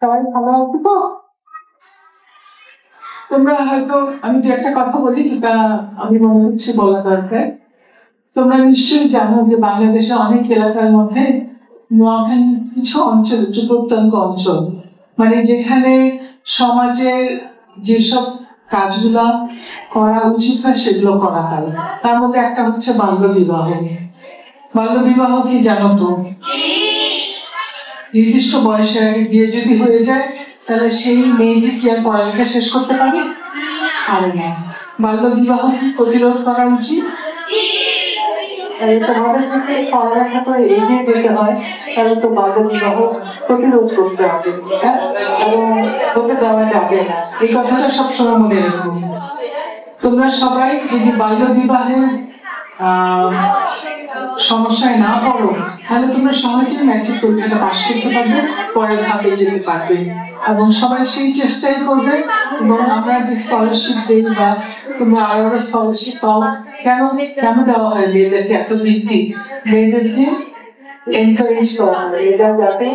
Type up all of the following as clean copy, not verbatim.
সবাই ভালো আছো তো? তোমরা হয়তো, আমি যে একটা কথা বলি যেটা আমি মনে হচ্ছে বলা দরকার। তোমরা নিশ্চয়ই জানো যে বাংলাদেশে অনেক এলাকার মধ্যে নোয়াখালীর কিছু অঞ্চল, প্রত্যন্ত অঞ্চল, মানে যেখানে সমাজের যেসব কাজগুলা করা উচিত হয় সেগুলো করা হয়। তার মধ্যে একটা হচ্ছে বাল্য বিবাহ। বাল্য বিবাহ কি জানো তো? নির্দিষ্ট বয়সের আগে বিয়ে যদি হয়ে যায় তাহলে সেই মেয়েটি কি আর পড়ালেখা শেষ করতে পারে? পারে না। বাল্য বিবাহ প্রতিরোধ করা উচিত। তোমাদের যদি পড়ালেখা করে এগিয়ে যেতে হয় তাহলে তো বাল্য বিবাহ প্রতিরোধ করতে হবে এবং হতে দেওয়া যাবে না। এই কথাটা সবসময় মনে রাখবো। তোমরা সবাই যদি বাল্য বিবাহের সমস্যায় না পড়ো তাহলে তোমরা সহজে ম্যাট্রিক পরীক্ষাটা পাস করতে পারবে, পরের ধাপে যেতে পারবে এবং সবাই সেই চেষ্টাই করবে। এবং আমরা যে স্কলারশিপ দিই বা তোমরা আরো স্কলারশিপ পাও, কেন দেওয়া হয় মেয়েদেরকে এত বৃত্তি? মেয়েদেরকে এনকারেজ করা হয় এটা যাতে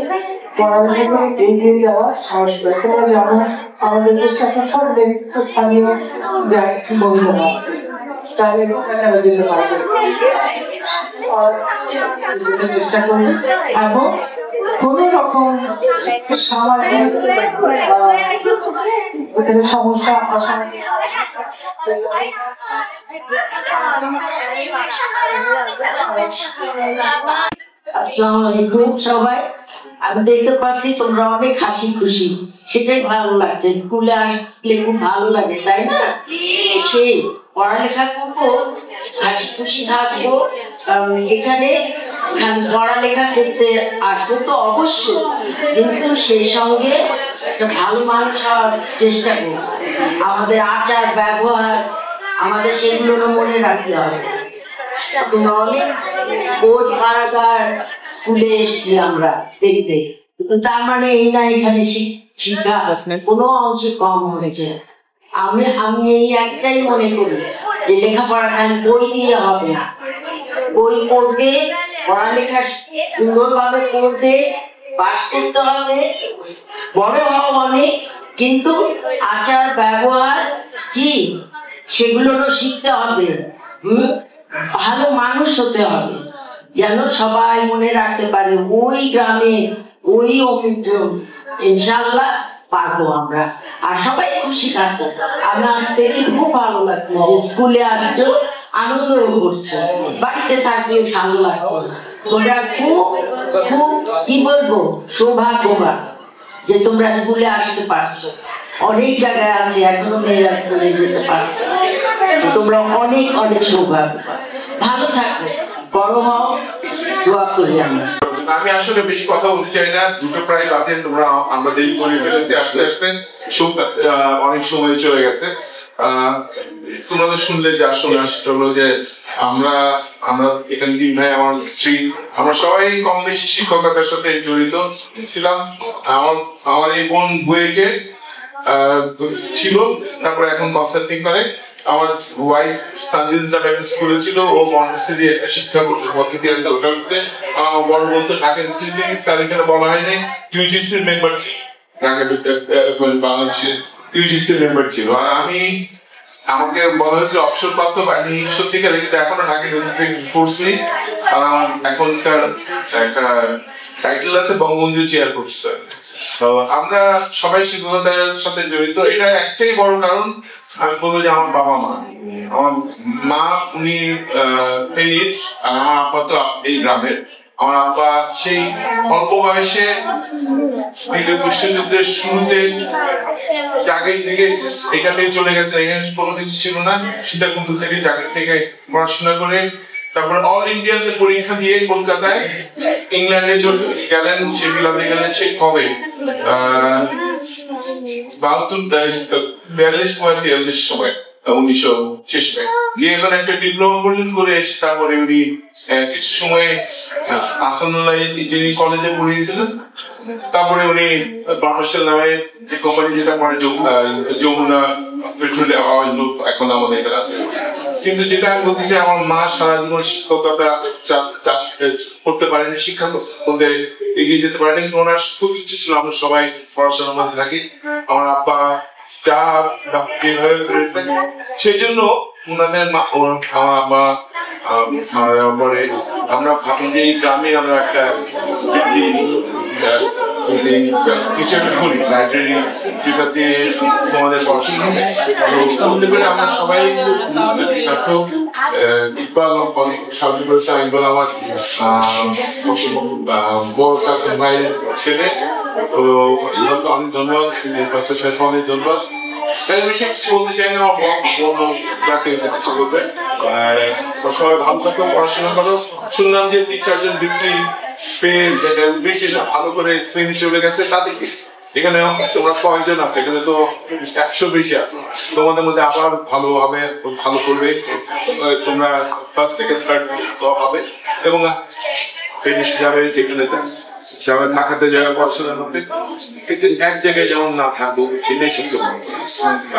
পড়ালেখা এগিয়ে যাওয়া সাহস পায়। তোমরা জানো আমাদের দেশে একটা সব স্থানীয় যায় বন্ধুরা তাহলে তারা যেতে পারবে। চেষ্টা করবে এবং কোন রকম সামাজিক সমস্যা আসসালামু আলাইকুম সবাই। আমি দেখতে পাচ্ছি তোমরা অনেক হাসি খুশি, সেটাই ভালো লাগছে। স্কুলে আসলে খুব ভালো লাগে, তাই না? সেই পড়ালেখা করবো, হাসি খুশি থাকবো। এখানে পড়ালেখা করতে আসবো তো অবশ্যই, কিন্তু সেই সঙ্গে একটা ভালো মানুষ হওয়ার চেষ্টা করবো। আমাদের আচার ব্যবহার আমাদের সেগুলো মনে রাখতে হবে। অনেক কোচ ভাড়াগার স্কুলে এসছি আমরা দেখতে, তার মানে এই না এখানে শিক্ষা কোনো অংশে কম হয়েছে। আমি এই একটাই মনে করি যে লেখাপড়া খালি বই দিয়ে হবে না। বই পড়বে, পড়ালেখা সুন্দরভাবে করবে, পাস করতে হবে, বড় হওয়া অনেক, কিন্তু আচার ব্যবহার কি সেগুলো শিখতে হবে। ভালো মানুষ হতে হবে, যেন সবাই মনে রাখতে পারে ওই গ্রামে ওই অভিযোগ। ইনশাল্লাহ পারবো আমরা, আর সবাই খুশি থাকবো। আমার দেখে খুব ভালো লাগছে যে স্কুলে আসছো, আনন্দ করছো, বাড়িতে থাকলে ভালো লাগতো। তোমরা খুব খুব কি বলবো সৌভাগ্যবান যে তোমরা স্কুলে আসতে পারছো। অনেক জায়গায় আছে এখনো মেয়েরা স্কুলে যেতে পারছে, তোমরা অনেক অনেক সৌভাগ্যবান। ভালো থাকো, বড় হও, দোয়া করি আমরা। আমি আসলে বেশি কথা বলতে চাই না, দুটো প্রায় বাজে, তোমরা আমরা দেরি করে ফেলেছি আসতে আসতে, অনেক সময় চলে গেছে। তোমরা তো শুনলে যে আসলে সেটা হলো যে আমরা এখানে তিন ভাই, আমার স্ত্রী, আমরা সবাই কম বেশি শিক্ষকতার সাথে জড়িত ছিলাম। আমার এই বোন বুয়েটে ছিল, তারপরে এখন কনসাল্টিং করে। আমার ওয়াইফ স্কুলে ছিল, ও মন্টেসরি একটা শিক্ষা পদ্ধতি আছে ওটাতে। আমার বড় বলতো ঢাকা ইনস্টিটিউট, স্যার এখানে বলা হয়নি ইউজিসির মেম্বার ছিল, ঢাকা বাংলাদেশের ইউজিসির মেম্বার ছিল। আর আমাকে বলা হয়েছিল অবসরপ্রাপ্ত বাহিনী সত্যিকারে, কিন্তু এখনো ঢাকা ইউনিভার্সিটি কোর্স নেই। আর আমার এখনকার একটা টাইটেল আছে বঙ্গবন্ধু চেয়ার প্রফেসর। তো আমরা সবাই শিক্ষকতার সাথে জড়িত। এটা একটাই বড় কারণ আমি বলবো যে আমার বাবা মা। আমার মা উনি ফেনীর, আর আমার আব্বা তো এই গ্রামের। আমার আব্বা সেই অল্প বয়সে বিশ্বযুদ্ধের শুরুতে চাকরি থেকে এখান থেকে চলে গেছে, এখানে কোনো কিছু ছিল না, সীতাকুণ্ড থেকে চাকরি থেকে পড়াশোনা করে তারপর অল ইন্ডিয়াতে পরীক্ষা দিয়ে কলকাতায় ইংল্যান্ডে গেলেন। সেগুলাতে গেলেন সে কবে 42-43 সময়, 1900 গিয়ে এখন একটা ডিপ্লোমা পর্যন্ত করে এসে তারপরে উনি কিছু সময় আসানুল্লাহ যিনি কলেজে পড়িয়েছিলেন, তারপরে উনি বাংলাদেশের নামে যে কোম্পানি যেটা করে যমুনা পেট্রোলিয়াম এখন আমাদের এখানে আছে। কিন্তু যেটা আমি বলতে চাই, আমার মা সারা জীবন শিক্ষকতা করতে পারেনি, শিক্ষা বলতে এগিয়ে যেতে পারেনি, কিন্তু ওনার খুব ইচ্ছে ছিল আমরা সবাই পড়াশোনার মধ্যে থাকি। আমার আব্বা যা যেভাবে করেছেন সেই জন্য ওনাদের পরে আমরা ভাবি যে এই গ্রামে আমরা একটা লাইব্রেরি যেটাতে তোমাদের পড়াশোনা হবে। আমরা সবাই ইকবাল সাহায্য করেছে। আমি বললাম আমার বড় কাকা ভাইয়ের ছেলে, তো অনেক ধন্যবাদ, অনেক ধন্যবাদ। কিছু বলতে চাই না, কিছু বলবে। সবাই ভালো থাকো, পড়াশোনা করো। শুনলাম যে 3-4 জন ব্যক্তি বেশি ভালো করে ফিনিশ চলে গেছে, তাদেরকে এখানে তোমরা কয়েকজন আছে, এখানে তো 100 বেশি আছে। তোমাদের মধ্যে আবার ভালো হবে, ভালো করবে, তোমরা ফার্স্ট সেকেন্ড থার্ড হবে এবং ফিনিশ যাবে যেখানে সবাই ঢাকাতে যারা পড়াশোনার মধ্যে, কিন্তু এক জায়গায় যেমন না থাকবো সেটাই শিখতে পারবো।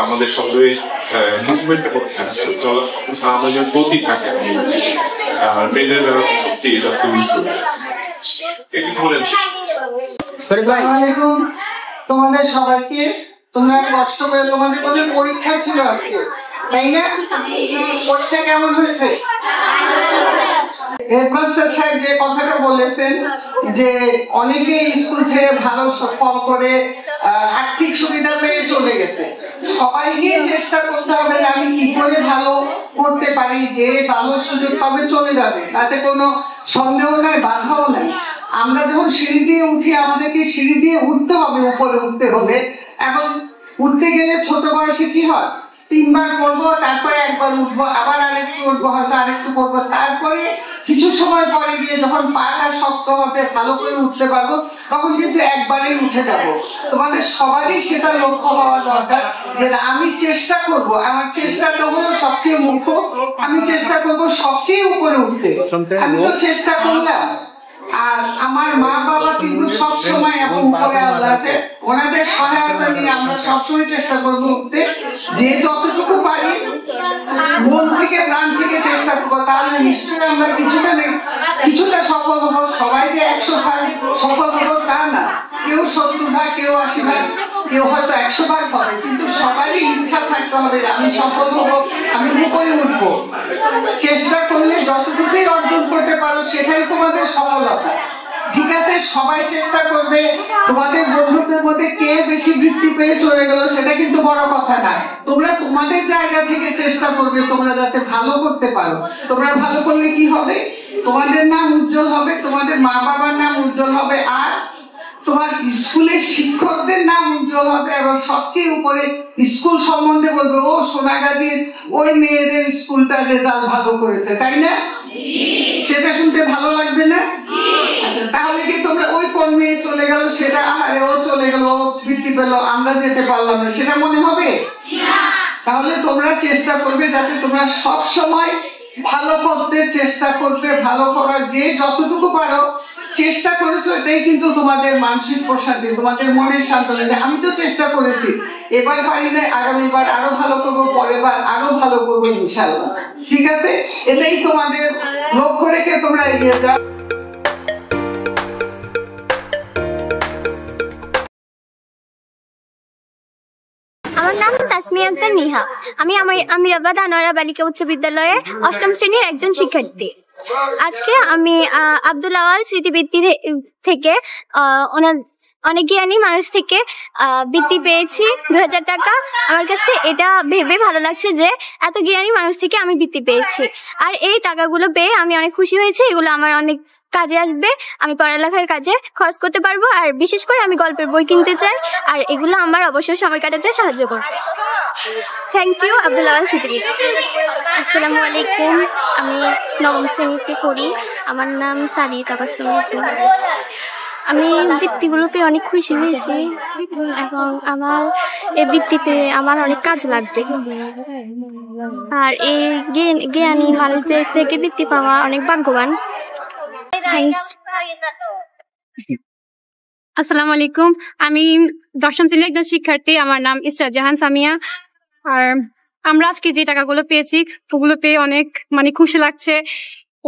আমাদের সঙ্গে মুভমেন্টটা করতে থাকছে, আমাদের যেন গতি থাকে, আর মেয়েদের বেলা সত্যি এটা খুবই এটি বলেন। তোমাদের সবাইকে, তোমরা কষ্ট করে, তোমাদের কোনো পরীক্ষা ছিল আজকে, তাই না? পরীক্ষা কেমন হয়েছে? হেডমাস্টার সাহেব যে কথাটা বলেছেন যে অনেকে স্কুল ছেড়ে ভালো ফল করে আর্থিক সুবিধা পেয়ে চলে গেছে, সবাইকে চেষ্টা করতে হবে যে আমি কি করে ভালো করতে পারি, যে ভালো সুযোগ পাবে চলে যাবে, তাতে কোনো সন্দেহ নাই, বাধাও নাই। আমরা যখন সিঁড়ি দিয়ে উঠি, আমাদেরকে সিঁড়ি দিয়ে উঠতে হবে, উপরে উঠতে হলে। এখন উঠতে গেলে ছোট বয়সে কি হয়, 3 বার পড়বো, তারপরে একবার উঠবো, আবার আরেকটু উঠবো, হয়তো আরেকটু পড়বো, তারপরে কিছু সময় পরে গিয়ে যখন পাটা শক্ত হবে, ভালো করে উঠতে পারবো, তখন কিন্তু একবারেই উঠে যাবো। তোমাদের সবারই সেটা লক্ষ্য হওয়া দরকার যে আমি চেষ্টা করব, আমার চেষ্টাটা হলো সবচেয়ে মুখ্য, আমি চেষ্টা করব সবচেয়ে উপরে উঠতে। আমি তো চেষ্টা করলাম, আর আমার মা বাবা কিন্তু সবসময় এবং উপরে আল্লাহ আছে, ওনাদের সহায়তা নিয়ে আমরা সবসময় চেষ্টা করবো উঠতে, যে যতটুকু পারি মন থেকে প্রাণ থেকে চেষ্টা করবো, তাহলে নিশ্চয়ই আমরা কিছুটা সফল হবো। সবাই যে 100 ভাগ সফল হবো তা না, কেউ 70 ভাগ, কেউ 80 ভাগ, কেউ হয়তো 100 ভাগ হবে, কিন্তু সবারই ইচ্ছা থাকতে হবে আমি সফল হবো, আমি উপরে উঠবো। চেষ্টা করলে যতটুকুই অর্জন করতে পারো সেটাই তোমাদের সফলতা, ঠিক আছে? সবাই চেষ্টা করবে। তোমাদের বন্ধুদের মধ্যে কে বেশি বৃত্তি পেয়ে চলে গেল সেটা কিন্তু বড় কথা না, তোমরা তোমাদের জায়গা থেকে চেষ্টা করবে তোমরা যাতে ভালো করতে পারো। তোমরা ভালো করলে কি হবে, তোমাদের নাম উজ্জ্বল হবে, তোমাদের মা বাবার নাম উজ্জ্বল হবে, আর তোমার স্কুলের শিক্ষকদের নাম উজ্জ্বল হবে, এবং সবচেয়ে উপরে স্কুল সম্বন্ধে বলবে ও সোনাগাজীর ওই মেয়েদের স্কুলটা রেজাল্ট ভালো করেছে, তাই না? সেটা শুনতে ভালো লাগবে না? তাহলে কি তোমরা ওই কোন মেয়ে চলে গেল, সেটা আরে ও চলে গেল, ও বৃত্তি পেল, আমরা যেতে পারলাম না, সেটা মনে হবে? তাহলে তোমরা চেষ্টা করবে যাতে তোমরা সব সময় ভালো করতে চেষ্টা করবে, ভালো করার যে যতটুকু পারো চেষ্টা করেছো, এটাই কিন্তু তোমাদের মানসিক প্রশান্তি, তোমাদের মনের সান্ত্বনা। আমি তো চেষ্টা করেছি, এবার পারি না, আগামীবার আরো ভালো করবো, পরের বার আরো ভালো করবো ইনশাআল্লাহ, ঠিক আছে? এটাই তোমাদের লক্ষ্য রেখে তোমরা এগিয়ে যাও। আমার নাম তাসমিয়া আক্তার নিহা। আমি আমিরাবাদ আনোয়ারা বালিকা উচ্চ বিদ্যালয়ের 8ম শ্রেণীর একজন শিক্ষার্থী। আজকে আমি আব্দুল আওয়াল স্মৃতিবৃত্তি থেকে অনেক জ্ঞানী মানুষ থেকে বৃত্তি পেয়েছি 2000 টাকা। আমার কাছে এটা ভেবে ভালো লাগছে যে এত জ্ঞানী মানুষ থেকে আমি বৃত্তি পেয়েছি, আর এই টাকাগুলো পেয়ে আমি অনেক খুশি হয়েছি। এগুলো আমার অনেক কাজে আসবে, আমি পড়ালেখার কাজে খরচ করতে পারবো, আর বিশেষ করে আমি গল্পের বই কিনতে চাই, আর এগুলো আমার অবশ্যই সময় কাটাতে সাহায্য করবে। Thank you Abdul Awal স্মৃতিবৃত্তি। আসসালামু আলাইকুম, আমি 9ম শ্রেণীতে পড়ি। আমার নাম সানি তাবাসসুম। আমি বৃত্তিগুলো পেয়ে অনেক খুশি হয়েছি, এবং আমার এই বৃত্তি পেয়ে আমার অনেক কাজ লাগবে, আর এই জ্ঞানী মানুষদের থেকে বৃত্তি পাওয়া অনেক ভাগ্যবান। আসসালামু আলাইকুম, আমি 10ম শ্রেণীর একজন শিক্ষার্থী। আমার নাম ইসরাত জাহান সামিয়া। আর আমরা আজকে যে টাকাগুলো পেয়েছি ওগুলো পেয়ে অনেক খুশি লাগছে।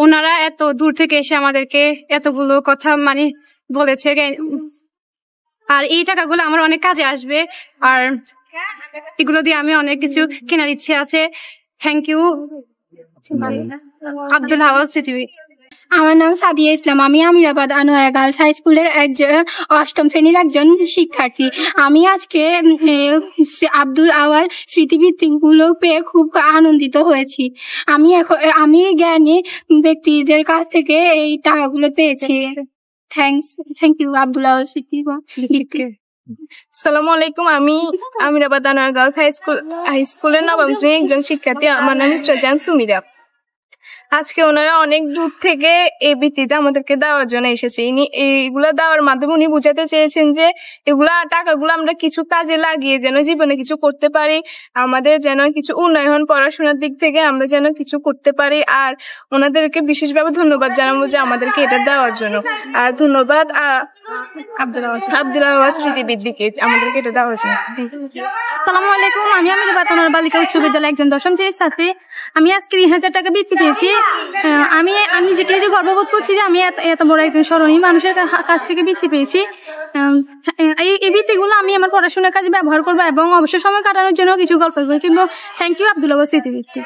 ওনারা এত দূর থেকে এসে আমাদেরকে এতগুলো কথা মানে বলেছে, আর এই টাকাগুলো আমার অনেক কাজে আসবে, আর এগুলো দিয়ে আমি অনেক কিছু কেনার ইচ্ছে আছে। থ্যাংক ইউ আব্দুল আওয়াল স্মৃতিবিদ। আমার নাম সাদিয়া ইসলাম। আমি আমিরাবাদ আনোয়ারা গার্লস হাই স্কুলের অষ্টম শ্রেণীর একজন শিক্ষার্থী। আমি আজকে আব্দুল আওয়াল স্মৃতিবৃত্তিগুলো পেয়ে খুব আনন্দিত হয়েছি। আমি জ্ঞানী ব্যক্তিদের কাছ থেকে এই টাকাগুলো পেয়েছি। Thank you Abdul Awal স্মৃতিবৃত্তি। আসসালামু আলাইকুম। আমি আমিরাবাদ আনোয়ারা গার্লস হাই স্কুলের নবম শ্রেণীর একজন শিক্ষার্থী। আমার নাম ইসরাজান সুমিরা। আজকে ওনারা অনেক দূর থেকে এই বৃত্তিতে আমাদেরকে দেওয়ার জন্য এসেছে। এইগুলা দেওয়ার মাধ্যমে উনি বুঝাতে চেয়েছেন যে টাকাগুলো আমরা কিছু কাজে লাগিয়ে যেন জীবনে কিছু করতে পারি, আমাদের যেন কিছু উন্নয়ন পড়াশোনার দিক থেকে আমরা যেন কিছু করতে পারি। আর ওনাদেরকে বিশেষভাবে ধন্যবাদ জানাবো যে আমাদেরকে এটা দেওয়ার জন্য। আর ধন্যবাদ আব্দুল আওয়াল স্মৃতিবৃত্তিকে আমাদেরকে এটা দেওয়ার জন্য। আসসালামু আলাইকুম। আমি আমিরাবাদ আনোয়ারা বালিকা উচ্চ বিদ্যালয়ের একজন দশম শ্রেণীর ছাত্রী। আমি আজকে 3,000 টাকা বৃত্তি পেয়েছি। আমি নিজেকে যে গর্ববোধ করছি যে আমি এত বড় একজন স্মরণীয় মানুষের কাছ থেকে বৃত্তি পেয়েছি। এই বৃত্তিগুলো আমি আমার পড়াশোনার কাজে ব্যবহার করবো এবং অবসর সময় কাটানোর জন্য কিছু গল্প কিনবো। থ্যাংক ইউ আব্দুল আওয়াল স্মৃতিবৃত্তি।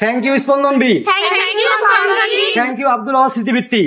Thank you Spandan B. Thank you thank you Abdul Awal স্মৃতিবৃত্তি।